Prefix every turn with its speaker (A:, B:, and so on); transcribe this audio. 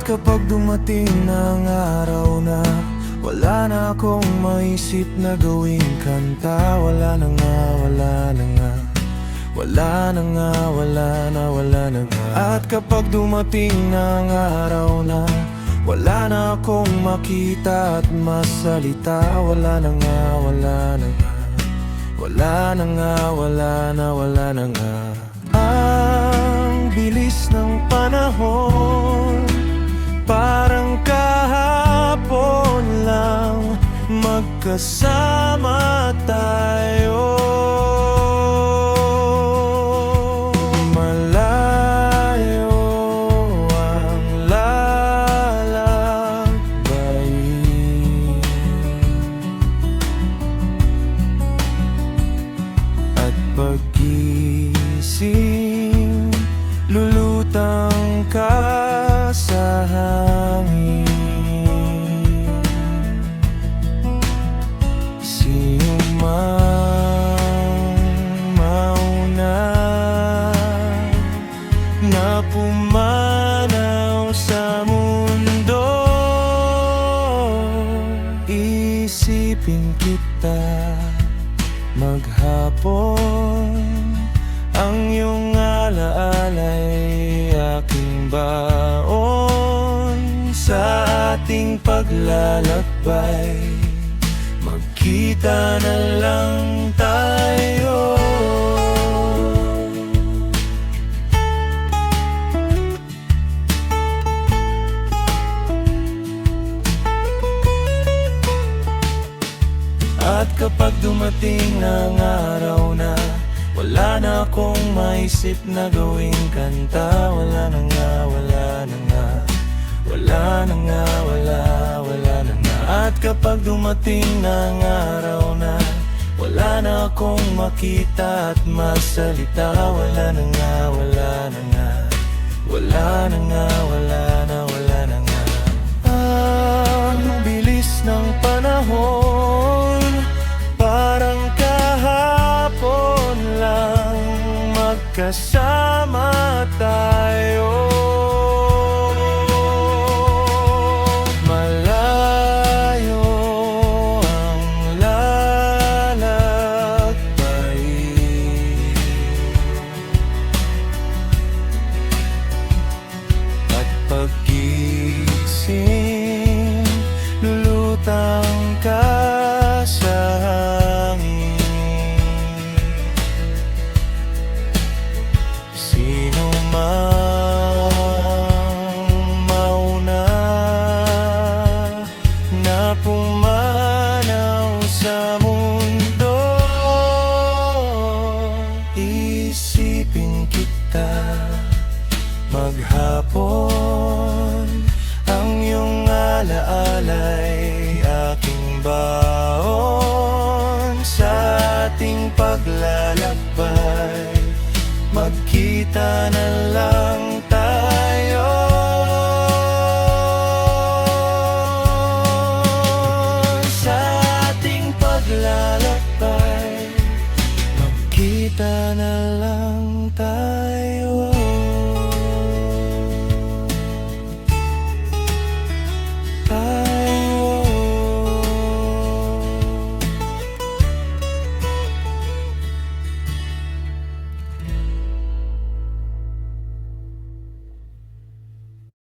A: kapag dumating ng araw na wala na akong maisip na gawing kanta, wala na nga, wala na nga, wala na nga, wala na nga. At kapag dumating ng araw na wala na akong makita at masalita, wala na nga, wala na nga, wala na nga, wala na nga. Ang bilis ng panahon, parang kahapon lang magkasama tayo. Malayo ang lalakbay, at pag-gising lulutang ka sa hangin. Sino mang mauna na pumanaw sa mundo, isipin kita maghapon. Ang iyong alaala'y aking baon sa ating paglalakbay. Magkita na lang tayo. At kapag dumating ng araw na wala na akong maisip na gawing kanta, wala na nga, wala na nga, wala na nga, wala na nga. At kapag dumating ng araw na wala na akong makita at masalita, wala na nga, wala na nga, wala na nga, wala na nga. Ang bilis ng panahon, parang kahapon lang magkasama tayo. Malayo ang lalakbay, at pag-gising lulutang ka sa hangin. Sino mang mauna na pumanaw sa mundo, isipin kita maghapon. Ang iyong alaala'y aking baon sa ating paglalakbay. Magkita na lang